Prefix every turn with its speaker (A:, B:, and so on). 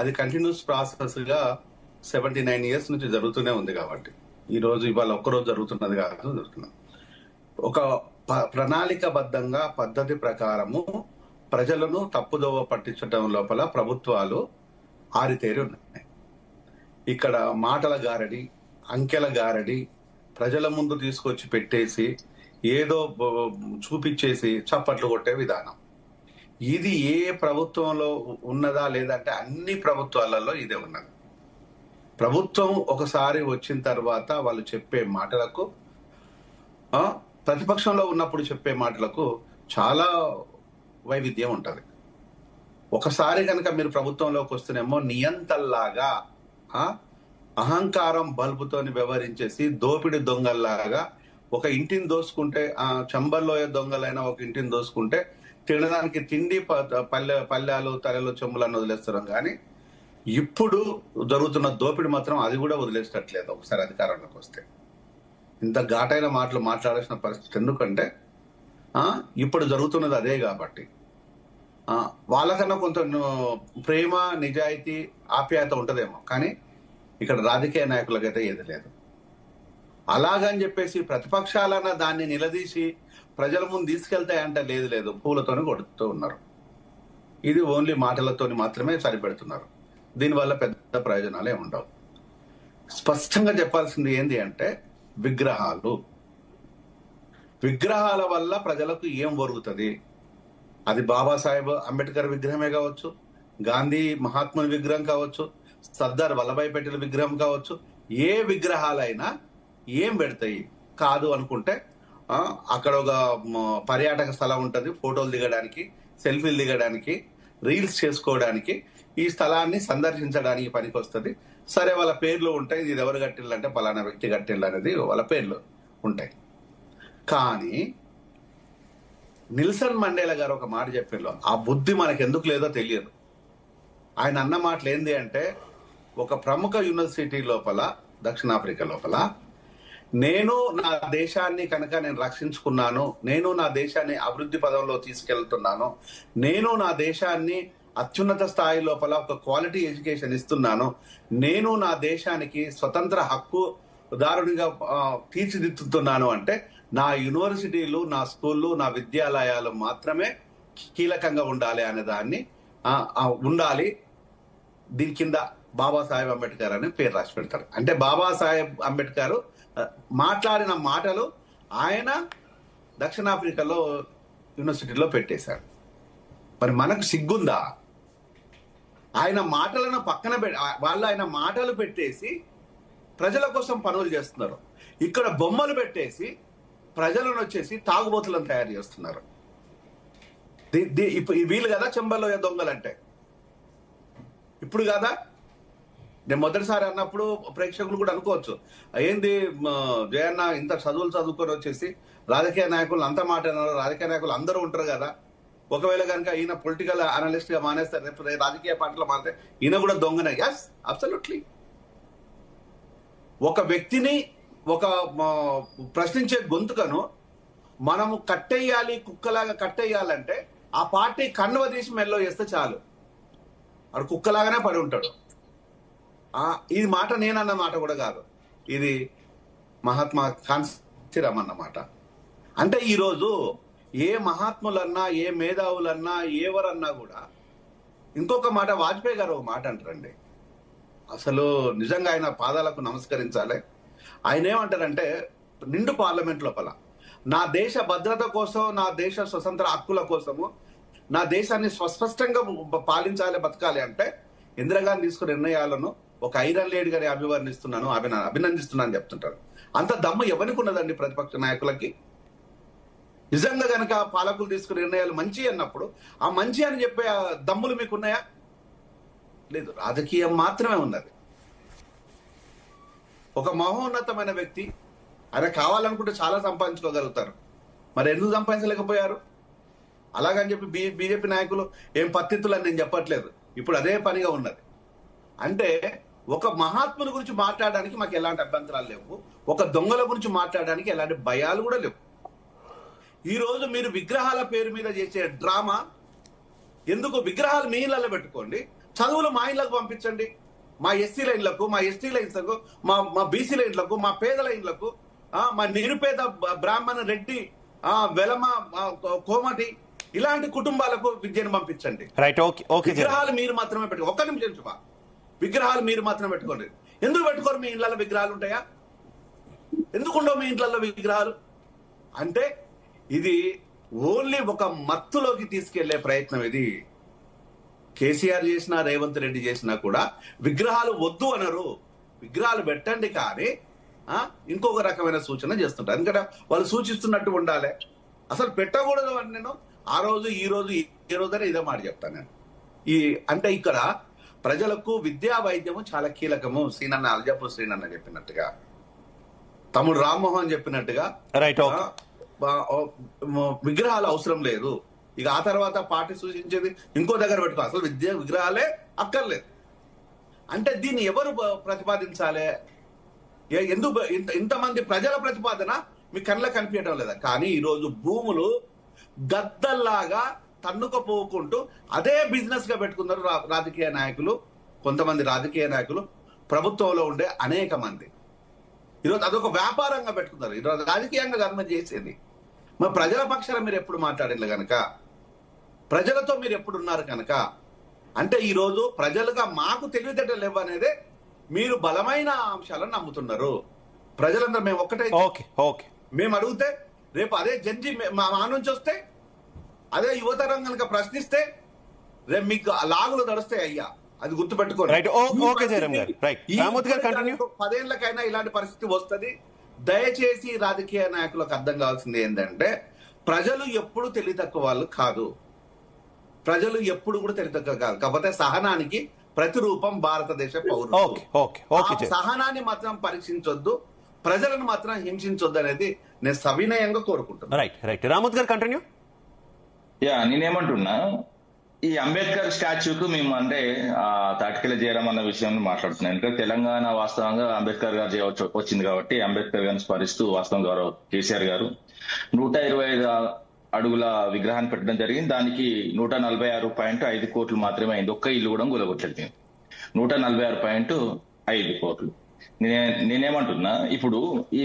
A: అది continuous process గా 79 years నుంచి జరుగుతూనే ఉంది. కాబట్టి ఇవాళ ఒక్కరోజు జరుగుతున్నది కాదు, జరుగుతున్నది. ఒక ప్రణాళికబద్ధంగా పద్ధతి ప్రకారము ప్రజలను తప్పుదోవ పట్టించడం లోపల ప్రభుత్వాలు ఆరితేరి ఉన్నాయి. ఇక్కడ మాటల గారడి, అంకెల గారడి, ప్రజల ముందు తీసుకొచ్చి పెట్టేసి ఏదో చూపించేసి చప్పట్లు కొట్టే విధానం, ఇది ఏ ప్రభుత్వంలో ఉన్నదా లేదంటే అన్ని ప్రభుత్వాలలో ఇదే ఉన్నది. ప్రభుత్వం ఒకసారి వచ్చిన తర్వాత వాళ్ళు చెప్పే మాటలకు, ప్రతిపక్షంలో ఉన్నప్పుడు చెప్పే మాటలకు చాలా వైవిధ్యం ఉంటుంది. ఒకసారి కనుక మీరు ప్రభుత్వంలోకి వస్తేనేమో నియంతల్లాగా అహంకారం బల్బుతోని వ్యవహరించేసి దోపిడి దొంగల్లాగా ఒక ఇంటిని దోసుకుంటే, చంబల్లోయ దొంగలైన ఒక ఇంటిని దోసుకుంటే తినడానికి తిండి పల్లెలు తలలు చెంబులను వదిలేస్తున్నాం. కానీ ఇప్పుడు జరుగుతున్న దోపిడి మాత్రం అది కూడా వదిలేసేటట్లేదు. ఒకసారి అధికారంలోకి వస్తే ఇంత ఘాటైన మాటలు మాట్లాడాల్సిన పరిస్థితి ఎందుకంటే ఇప్పుడు జరుగుతున్నది అదే. కాబట్టి వాళ్ళకన్నా కొంత ప్రేమ, నిజాయితీ, ఆప్యాయత ఉంటదేమో, కానీ ఇక్కడ రాజకీయ నాయకులకైతే ఏది లేదు. అలాగని చెప్పేసి ప్రతిపక్షాలన్న దాన్ని నిలదీసి ప్రజల ముందు తీసుకెళ్తాయంటే లేదు, పూలతోని కొడుతూ ఉన్నారు. ఇది ఓన్లీ మాటలతోని మాత్రమే సరిపెడుతున్నారు. దీనివల్ల పెద్ద ప్రయోజనాలే ఉండవు. స్పష్టంగా చెప్పాల్సింది ఏంటి అంటే విగ్రహాల వల్ల ప్రజలకు ఏం ఒరుగుతుంది? అది బాబాసాహెబ్ అంబేద్కర్ విగ్రహమే కావచ్చు, గాంధీ మహాత్ముని విగ్రహం కావచ్చు, సర్దార్ వల్లభాయ్ పటేల్ విగ్రహం కావచ్చు. ఏ విగ్రహాలైనా ఏం పెడతాయి? కాదు అనుకుంటే అక్కడ ఒక పర్యాటక స్థలం ఉంటుంది, ఫోటోలు దిగడానికి, సెల్ఫీలు దిగడానికి, రీల్స్ చేసుకోవడానికి, ఈ స్థలాన్ని సందర్శించడానికి పనికి వస్తుంది. సరే, వాళ్ళ పేర్లు ఉంటాయి, ఇది ఎవరు కట్టిల్లంటే పలానా వ్యక్తి కట్టిల్లు అనేది వాళ్ళ పేర్లు ఉంటాయి. కానీ నెల్సన్ మండేలా గారు ఒక మాట చెప్పారు, ఆ బుద్ధి మనకు ఎందుకు లేదో తెలియదు. ఆయన అన్న మాటలు ఏంది అంటే, ఒక ప్రముఖ యూనివర్సిటీ లోపల, దక్షిణాఫ్రికా లోపల, నేను నా దేశాన్ని కనుక నేను రక్షించుకున్నాను, నేను నా దేశాన్ని అభివృద్ధి పదంలో తీసుకెళ్తున్నాను, నేను నా దేశాన్ని అత్యున్నత స్థాయి లోపల ఒక క్వాలిటీ ఎడ్యుకేషన్ ఇస్తున్నాను, నేను నా దేశానికి స్వతంత్ర హక్కుదారునిగా తీర్చిదిద్దుతున్నాను అంటే నా యూనివర్సిటీలు, నా స్కూళ్ళు, నా విద్యాలయాలు మాత్రమే కీలకంగా ఉండాలి అనే దాన్ని ఉండాలి. దీని కింద బాబాసాహెబ్ అంబేద్కర్ అని పేరు రాసి పెడతారు. అంటే బాబాసాహెబ్ అంబేద్కర్ మాట్లాడిన మాటలు ఆయన దక్షిణాఫ్రికాలో యూనివర్సిటీలో పెట్టేశారు. మరి మనకు సిగ్గుందా? ఆయన మాటలను పక్కన వాళ్ళు ఆయన మాటలు పెట్టేసి ప్రజల కోసం పనులు చేస్తున్నారు. ఇక్కడ బొమ్మలు పెట్టేసి ప్రజలను వచ్చేసి తాగుబోతులను తయారు చేస్తున్నారు. వీళ్ళు కదా చెంబల్లోయ దొంగలంటే. ఇప్పుడు కదా, నేను మొదటిసారి అన్నప్పుడు ప్రేక్షకులు కూడా అనుకోవచ్చు, ఏంది జయన్న ఇంత చదువుకొని వచ్చేసి రాజకీయ నాయకులు అంత మాట్లాడినారు, రాజకీయ నాయకులు అందరూ ఉంటారు కదా, ఒకవేళ కనుక ఈయన పొలిటికల్ అనలిస్ట్ గా మానేస్తారు, రేపు రాజకీయ పార్టీలో మారితే ఈయన కూడా దొంగనే. Yes, absolutely. ఒక వ్యక్తిని, ఒక ప్రశ్నించే గొంతుకను మనము కట్టేయాలి, కుక్కలాగా కట్టేయాలంటే ఆ పార్టీ కన్నువ తీసి మెల్లో చేస్తే చాలు, వాడు కుక్కలాగానే పడి ఉంటాడు. ఇది మాట నేనన్న మాట కూడా కాదు, ఇది మహాత్మా కాంచీరామ్ అన్న మాట. అంటే ఈరోజు ఏ మహాత్ములన్నా, ఏ మేధావులన్నా, ఎవరన్నా కూడా ఇంకొక మాట, వాజ్పేయి గారు ఒక మాట అంటారండి, అసలు నిజంగా ఆయన పాదాలకు నమస్కరించాలి. ఆయన ఏమంటారంటే, నిండు పార్లమెంట్ లోపల నా దేశ భద్రత కోసం, నా దేశ స్వతంత్ర హక్కుల కోసము, నా దేశాన్ని స్పష్టంగా పాలించాలి, బతకాలి అంటే ఇందిరాగాంధీ తీసుకున్న నిర్ణయాలను ఒక ఐరన్ లేడీ గారి అభినందిస్తున్నాను చెప్తుంటారు. అంత దమ్ము ఎవరికి ఉన్నదండి ప్రతిపక్ష నాయకులకి? నిజంగా గనక పాలకులు తీసుకున్న నిర్ణయాలు మంచి అన్నప్పుడు ఆ మంచి అని చెప్పే దమ్ములు మీకున్నాయా? లేదు, రాజకీయం మాత్రమే ఉన్నది. ఒక మహోన్నతమైన వ్యక్తి, ఆయన కావాలనుకుంటే చాలా సంపాదించుకోగలుగుతారు, మరి ఎందుకు సంపాదించలేకపోయారు? అలాగని చెప్పి బీజేపీ నాయకులు ఏం పత్తిత్తులని నేను చెప్పట్లేదు, ఇప్పుడు అదే పనిగా ఉన్నది. అంటే ఒక మహాత్ముల గురించి మాట్లాడడానికి మాకు ఎలాంటి అభ్యంతరాలు లేవు, ఒక దొంగల గురించి మాట్లాడడానికి ఎలాంటి భయాలు కూడా లేవు. ఈ రోజు మీరు విగ్రహాల పేరు మీద చేసే డ్రామా ఎందుకు? విగ్రహాలు మీ ఇళ్లలో పెట్టుకోండి, చదువులు మా ఇళ్లకు పంపించండి, మా ఎస్సీ లైన్లకు, మా ఎస్టీ లైన్లకు, మా బీసీ లైన్లకు, మా పేదల ఇళ్లకు, మా నిరుపేద బ్రాహ్మణ రెడ్డి, వెలమ, కోమటి ఇలాంటి కుటుంబాలకు విద్యను పంపించండి. విగ్రహాలు మీరు మాత్రమే పెట్టుకో. ఒక్క నిమిషం చూపా. విగ్రహాలు మీరు మాత్రమే పెట్టుకోండి. ఎందుకు పెట్టుకోరు? మీ ఇళ్లలో విగ్రహాలు ఉంటాయా? ఎందుకుండవు మీ ఇంట్లలో విగ్రహాలు? అంటే ఇది ఓన్లీ ఒక మత్తులోకి తీసుకెళ్లే ప్రయత్నం. ఇది కేసీఆర్ చేసినా, రేవంత్ రెడ్డి చేసినా కూడా విగ్రహాలు వద్దు అనరు. విగ్రహాలు పెట్టండి, కానీ ఇంకొక రకమైన సూచన చేస్తుంటారు. ఎందుకంటే వాళ్ళు సూచిస్తున్నట్టు ఉండాలి. అసలు పెట్టకూడదు అని నేను ఆ రోజు, ఈ రోజు, ఈ రోజునే ఇదే మాట చెప్తాను నేను. అంటే ఇక్కడ ప్రజలకు విద్యా వైద్యము చాలా కీలకము. అల్జాపూర్ శ్రీనన్న చెప్పినట్టుగా, తమ్ముడు రామ్మోహన్ చెప్పినట్టుగా విగ్రహాలు అవసరం లేదు. ఇక ఆ తర్వాత పార్టీ సూచించేది ఇంకో దగ్గర పెట్టుకో. అసలు విగ్రహాలే అక్కర్లేదు. అంటే దీన్ని ఎవరు ప్రతిపాదించాలి? ఎందుకు ఇంతమంది ప్రజల ప్రతిపాదన మీ కళ్ళకు కనిపించడం లేదా? కానీ ఈరోజు భూములు గద్దల్లాగా తన్నుకపోకుంటూ అదే బిజినెస్ గా పెట్టుకున్నారు రాజకీయ నాయకులు. కొంతమంది రాజకీయ నాయకులు, ప్రభుత్వంలో ఉండే అనేక మంది ఈరోజు అదొక వ్యాపారంగా పెట్టుకున్నారు. ఈరోజు రాజకీయంగా గవర్నమెంట్ చేసేది. మరి ప్రజల పక్షాన మీరు ఎప్పుడు మాట్లాడలేదు కనుక, ప్రజలతో మీరు ఎప్పుడు ఉన్నారు కనుక, అంటే ఈరోజు ప్రజలుగా మాకు తెలివితేటలు లేవు అనేదే మీరు బలమైన అంశాలను నమ్ముతున్నారు. ప్రజలందరూ మేము ఒక్కటే, మేము అడిగితే రేపు అదే జడ్జి మా నుంచి వస్తే, అదే యువతరం కనుక ప్రశ్నిస్తే రేపు మీకు లాగులు నడుస్తాయి. అయ్యా, అది గుర్తుపెట్టుకోండి. 10 ఏళ్లకైనా ఇలాంటి పరిస్థితి వస్తుంది. దయచేసి రాజకీయ నాయకులకు అర్థం కావాల్సింది ఏంటంటే, ప్రజలు ఎప్పుడు తెలివి తక్కువ వాళ్ళు కాదు. ప్రజలు ఎప్పుడు కూడా తెలివి తక్కువ కాదు. కాకపోతే సహనానికి ప్రతిరూపం భారతదేశ పౌరులు. సహనాన్ని మాత్రం పరీక్షించొద్దు, ప్రజలను మాత్రం హింసించొద్దు అనేది నేను సవినయంగా కోరుకుంటున్నాను.
B: రామోత్ గారు కంటిన్యూ.
C: నేనేమంటున్నా, ఈ అంబేద్కర్ స్టాచ్యూకు మేము అంటే తాటికలు చేయడం అన్న విషయం మాట్లాడుతున్నాను. ఎందుకంటే తెలంగాణ వాస్తవంగా అంబేద్కర్ గారు వచ్చింది కాబట్టి అంబేద్కర్ గారిని స్మరిస్తూ వాస్తవం గౌరవ కేసీఆర్ గారు 125 అడుగుల విగ్రహాన్ని పెట్టడం జరిగింది. దానికి 146.5 కోట్లు మాత్రమే అయింది. ఒక్క ఇల్లు కూడా కూలగొట్టలేదు. 146.5 కోట్లు. నేనేమంటున్నా, ఇప్పుడు ఈ